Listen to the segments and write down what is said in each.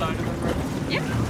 side of the road? Yeah.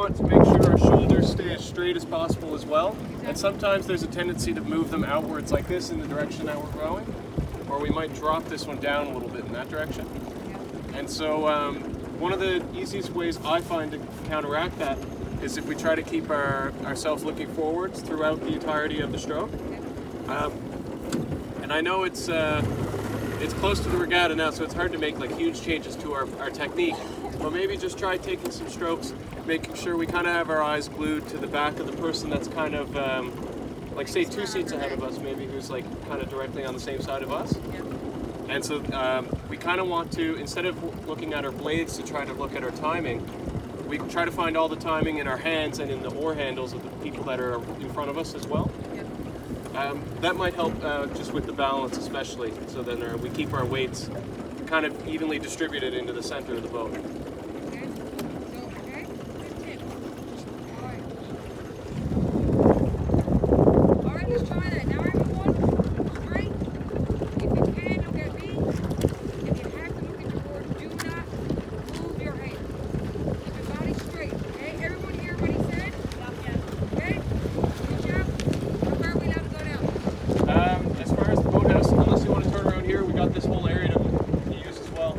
want to make sure our shoulders stay as straight as possible as well. And sometimes there's a tendency to move them outwards like this in the direction that we're going, or we might drop this one down a little bit in that direction. And so one of the easiest ways I find to counteract that is if we try to keep ourselves looking forwards throughout the entirety of the stroke. And I know it's close to the regatta now, so it's hard to make like huge changes to our technique, but maybe just try taking some strokes, making sure we kind of have our eyes glued to the back of the person that's kind of like say 2 seats ahead of us, maybe, who's like kind of directly on the same side of us. And so we kind of want to, instead of looking at our blades to try to look at our timing, we try to find all the timing in our hands and in the oar handles of the people that are in front of us as well. That might help just with the balance especially, so then we keep our weights kind of evenly distributed into the center of the boat. This whole area to use as well.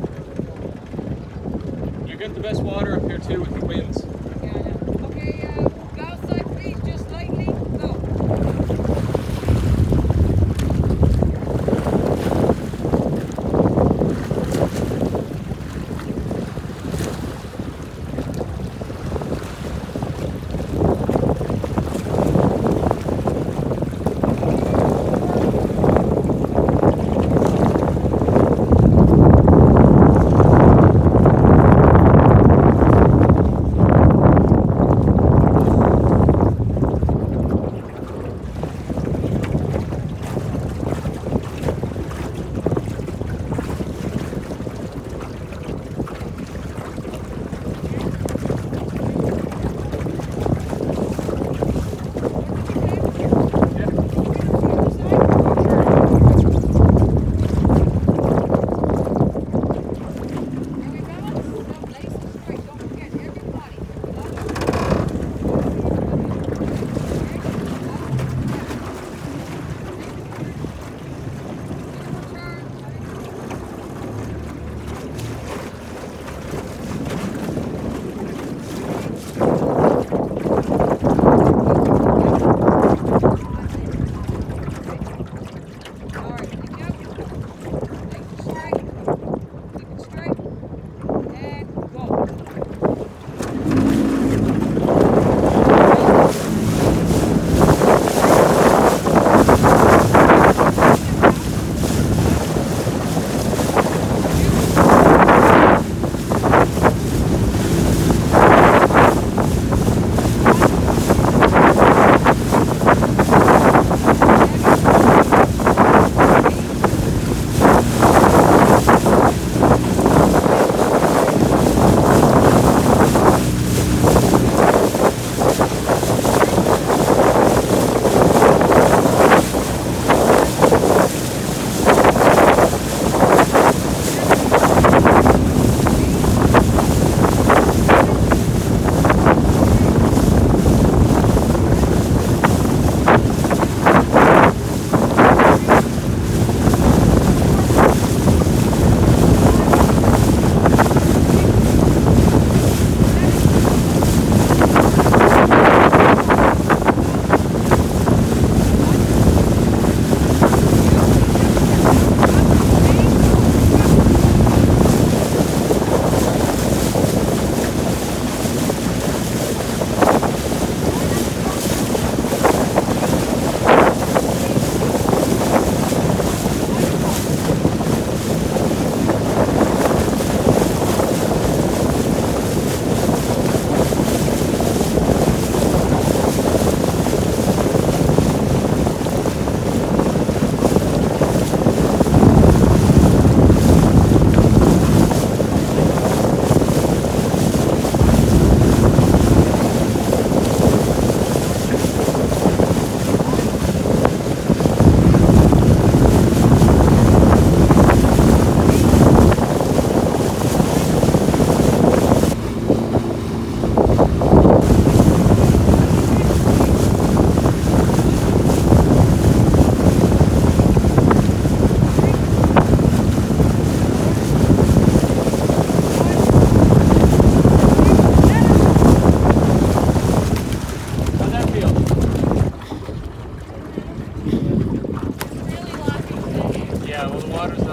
You get the best water up here too with the winds. Okay, go outside please, just lightly, go.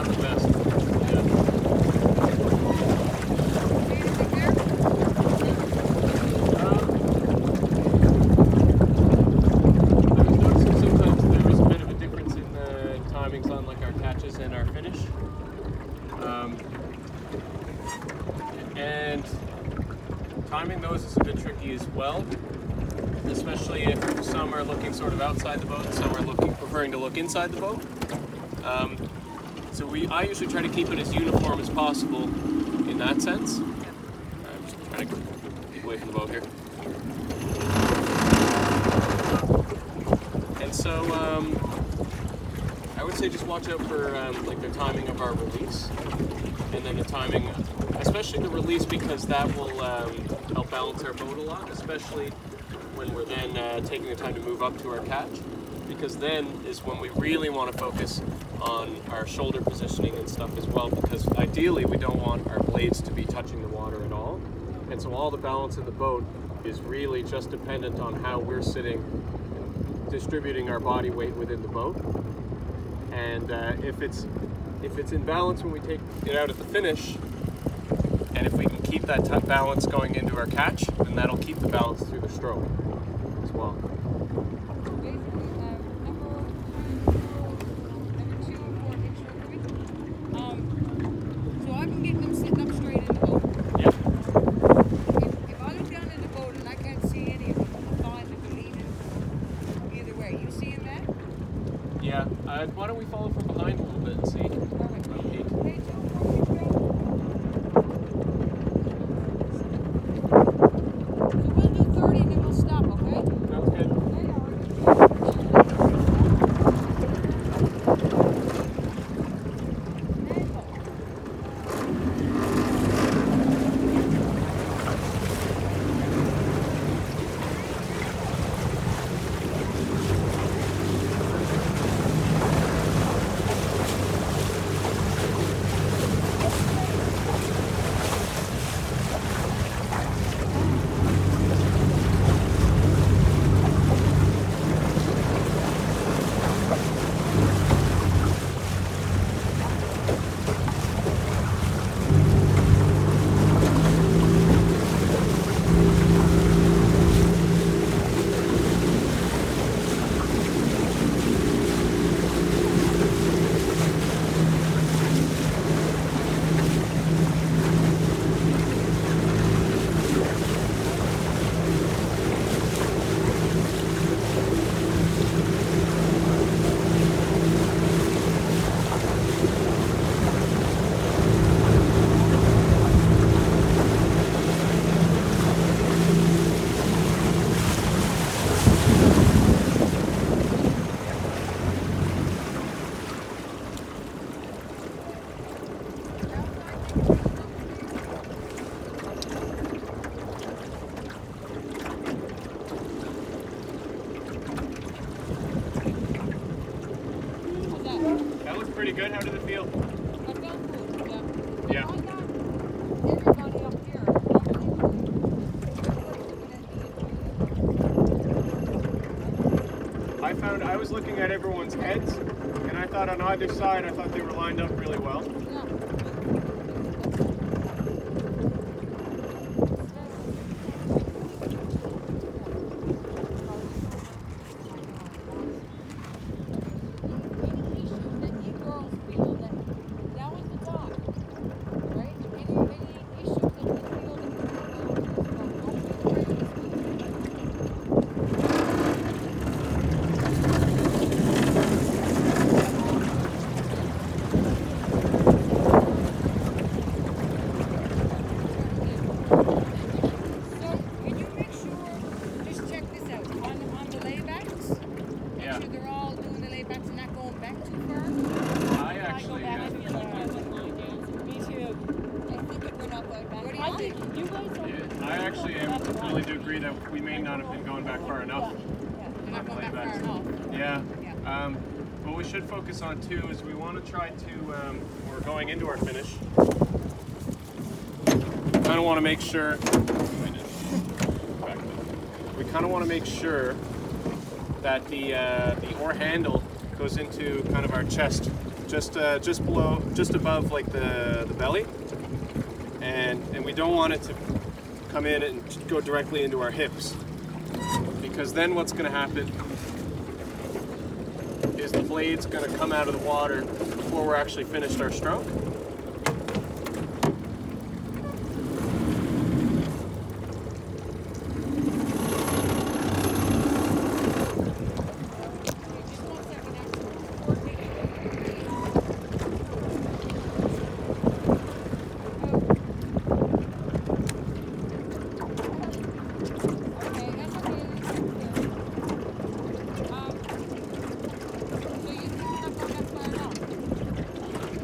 not the best. Yeah. Anything there? I was noticing sometimes there was a bit of a difference in the timings on like our catches and our finish. And timing those is a bit tricky as well, especially if some are looking sort of outside the boat and some are preferring to look inside the boat. So I usually try to keep it as uniform as possible in that sense. I'm just trying to get away from the boat here. And so I would say just watch out for like the timing of our release, and then the timing, especially the release, because that will help balance our boat a lot, especially when we're then taking the time to move up to our catch, because then is when we really want to focus on our shoulder positioning and stuff as well, because ideally we don't want our blades to be touching the water at all. And so all the balance in the boat is really just dependent on how we're sitting, distributing our body weight within the boat. And if it's in balance when we take it out at the finish, and if we can keep that balance going into our catch, then that'll keep the balance through the stroke as well. Basically, number 2 and 4 hitch so I've been getting them sitting up straight in the boat. Yeah. If I look down in the boat and I can't see any of them, I'm fine if they're leaning either way. You seeing that? Yeah. Why don't we follow from behind a little bit and see? Perfect. Little peek. Hey, 2 and 4 hitch So we'll do 30 and then we'll stop, okay? Sounds good. That looks pretty good. How did it feel? That felt good, yeah. Yeah. I got everybody up here. I found I was looking at everyone's heads, and I thought on either side, I thought they were lined up really well. Yeah. Any issue that you girls feel that was the talk, right? Any issue that you feel that So, can you make sure, just check this out, on the laybacks, make Yeah. sure they're all doing the laybacks and not going back too far? I actually, I think it went up like that. What do you think? I actually am willing to agree that we may not have been going back far enough. They're not going back far Laybacks. enough. Yeah. Yeah. What we should focus on too is we want to try to, we're going into our finish. Kind of want to make sure. We kind of want to make sure that the oar handle goes into kind of our chest just below, just above like the belly, and we don't want it to come in and go directly into our hips, because then what's going to happen is the blade's going to come out of the water before we're actually finished our stroke.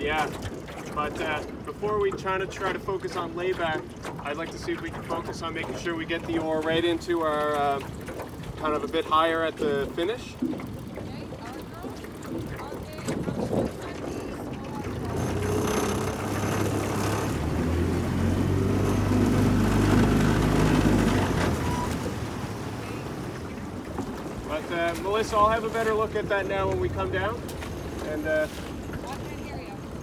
Yeah, but before we try to focus on layback, I'd like to see if we can focus on making sure we get the oar right into our kind of a bit higher at the finish. But Melissa, I'll have a better look at that now when we come down, and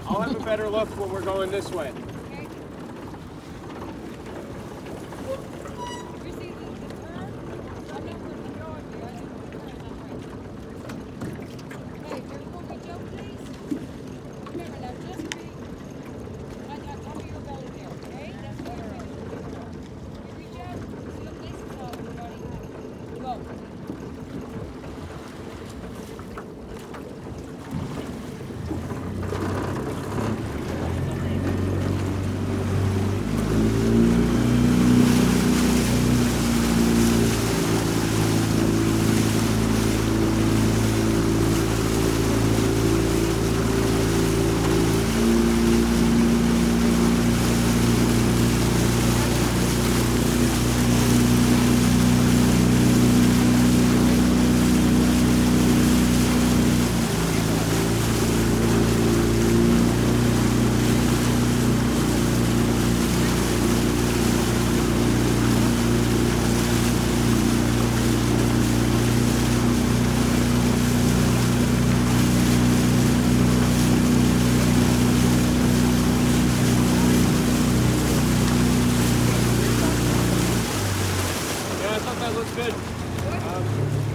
I'll have a better look when we're going this way. Good.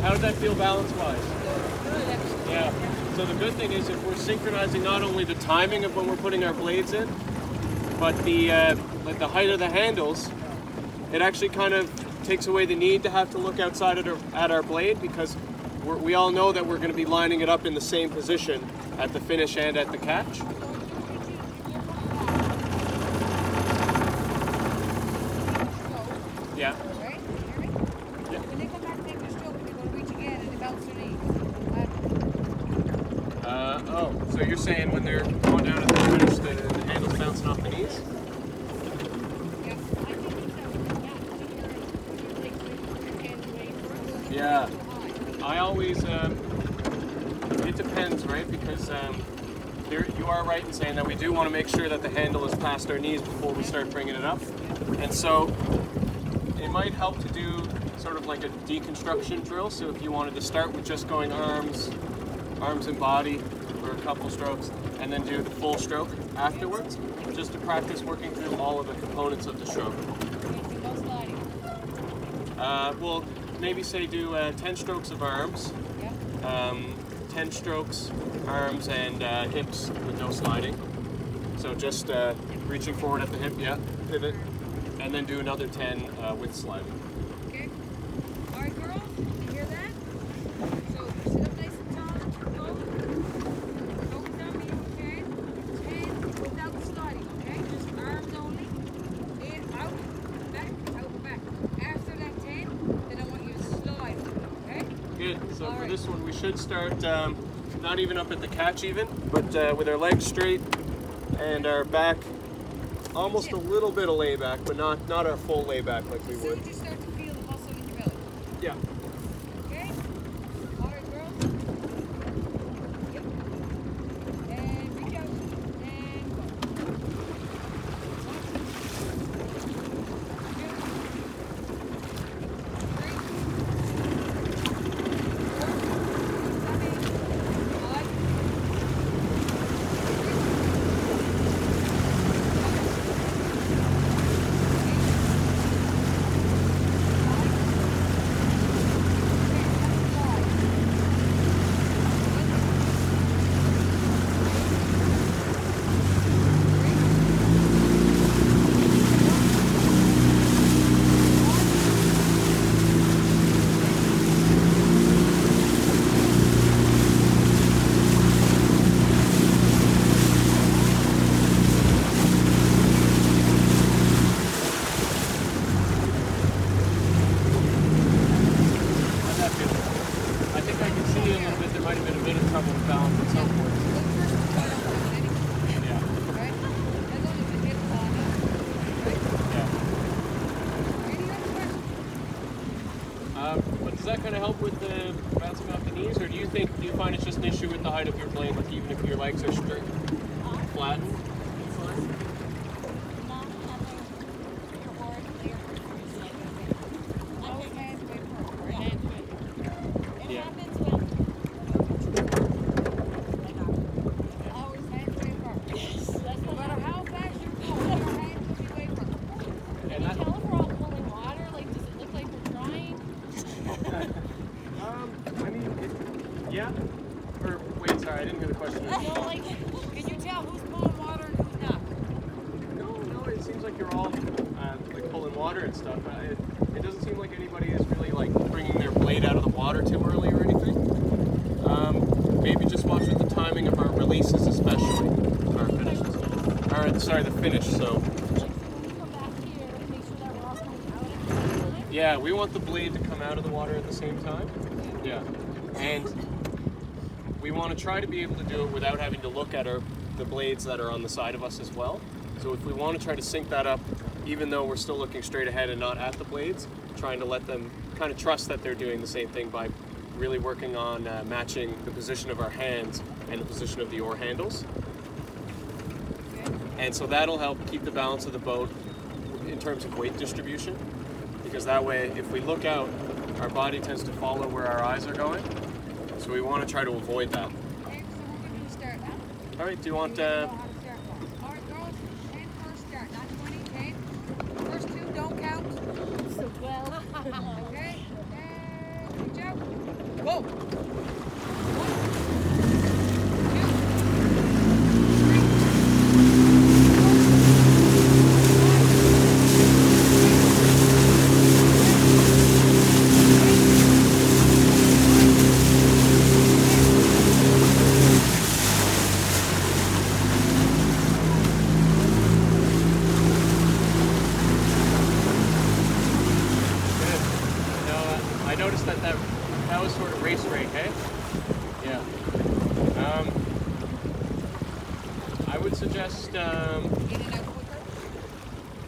How did that feel balance-wise? Yeah. So the good thing is if we're synchronizing not only the timing of when we're putting our blades in, but the height of the handles, it actually kind of takes away the need to have to look outside at our blade, because we all know that we're going to be lining it up in the same position at the finish and at the catch. Yeah. Oh, so you're saying when they're going down at the finish, the handle's bouncing off the knees? Yeah. I always, it depends, right? Because you are right in saying that we do want to make sure that the handle is past our knees before we start bringing it up. And so it might help to do sort of like a deconstruction drill. So if you wanted to start with just going arms and body for a couple strokes, and then do the full stroke afterwards, just to practice working through all of the components of the stroke. Well, maybe say do 10 strokes of arms, 10 strokes arms and hips with no sliding. So just reaching forward at the hip, pivot, and then do another 10 with sliding. Okay. All right, girls, you hear that? So sit up nice and tall. Go. Focus on me, okay? 10 without the sliding, okay? Just arms only. In, out, back. After that 10, then I want you to slide, okay? Good. So all for right. this one, we should start not even up at the catch even, but with our legs straight and our back almost a little bit of layback, but not our full layback like we So would. you just start to feel the muscle in your belly. Yeah. Okay? All right, girls. Yep. And reach out. And go. 1, 2, 3, 4, 5, 6, 7, 8, 9, 10. outboard. Yeah. Right? As long as it gets long enough. Right? Yeah. Any other questions? But does that kind of help with the bouncing off the knees, or do you find it's just an issue with the height of your blade, like even if your legs are straight, flattened? Yeah. Always hands way first. No matter how fast you're going, your hands will be way first. And that, I mean, yeah. Or wait, sorry, I didn't hear the question. Can you tell who's pulling water and who's not? No, it seems like you're all like pulling water and stuff. It doesn't seem like anybody is really like bringing their blade out of the water too early or anything. Maybe just watch with the timing of our releases, especially our finishes. Or sorry, the finish. So yeah, we want the blade to come out of the water at the same time. Yeah, and we want to try to be able to do it without having to look at the blades that are on the side of us as well. So if we want to try to sync that up, even though we're still looking straight ahead and not at the blades, trying to let them kind of trust that they're doing the same thing by really working on matching the position of our hands and the position of the oar handles. And so that'll help keep the balance of the boat in terms of weight distribution, because that way if we look out, our body tends to follow where our eyes are going. So we want to try to avoid that. Okay, so we're going to start now. All right, do you want All right, girls, and first start, not 20, okay? First two don't count. Okay, and reach out. Go. 1, 2, I noticed that was sort of race rate, hey? Yeah. I would suggest. in and out quicker.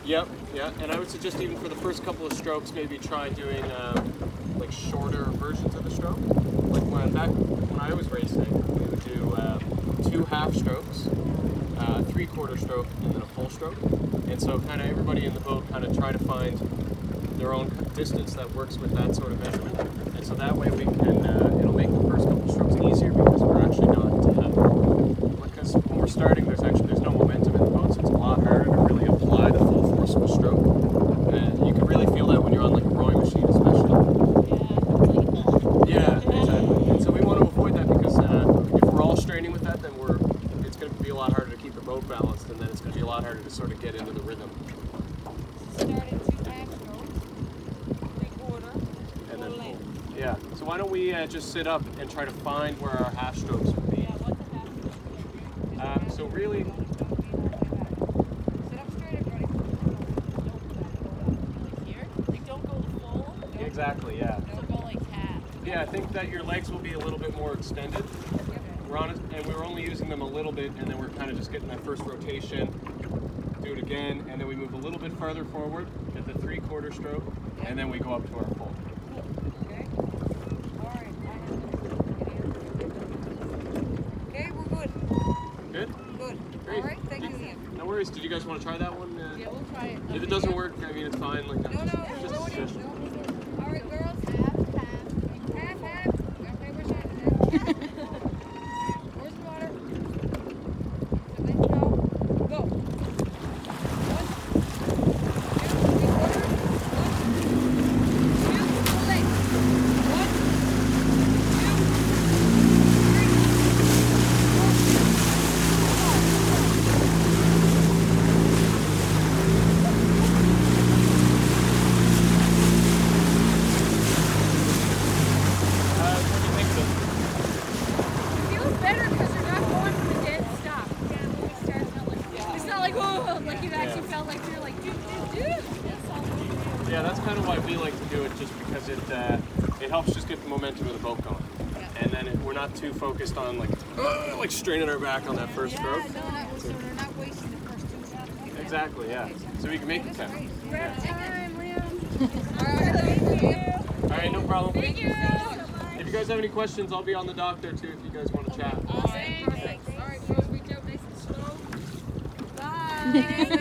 Yep, yeah, and I would suggest even for the first couple of strokes, maybe try doing like shorter versions of the stroke. Like when I was racing, we would do 2 half strokes, 3/4 stroke, and then a full stroke. And so kind of everybody in the boat kind of try to find their own distance that works with that sort of measurement. And so that way we can, it'll make the first couple strokes easier because we're actually not, because when we're starting, there's no momentum in the boat, so it's a lot harder to really apply the full force of a stroke. And you can really feel that when you're on like a rowing machine, especially. Yeah, exactly. And so we want to avoid that because if we're all straining with that, then it's going to be a lot harder to keep the boat balanced, and then it's going to be a lot harder to sort of get into the rhythm. Start at 2 half strokes, 3/4, And then full length. Yeah, so why don't we just sit up and try to find where our half strokes would be. So really, Sit up straight, everybody. exactly, yeah. half. Yeah, I think that your legs will be a little bit more extended. We're on it, and we were only using them a little bit, and then we're kind of just getting that first rotation. Do it again, and then we move a little bit farther forward at the 3/4 stroke, and then we go up to our full. Okay. All right. Okay, we're good. Good? Good. Great. All right. Thank you, Ian. No worries. Did you guys want to try that one? Yeah, we'll try it. If it doesn't work, I mean, it's fine. Like, No, just no, a suggestion. no. All right, girls. Half. Okay, we're shining now. Where's the water? So let's go. Go. 1, 2, 3/4. 1, 2, full length. 1, What do you think of it? Feels better because you're not going for the dead stop. Yeah, when we start, it's not like, whoa, like you actually felt like you're like, dude. Yeah, that's kind of why we like to do it, just because it helps just get the momentum of the boat going. And then and we're not too focused on like straining our back on that first stroke. So they're not wasting the first 2 shots. Exactly, yeah. So we can make it 10. Grab time, Liam. All right, no problem. Thank you. If you guys have any questions, I'll be on the dock there too if you guys want to chat. Awesome. Perfect. All right, girls, reach out nice and slow. Bye.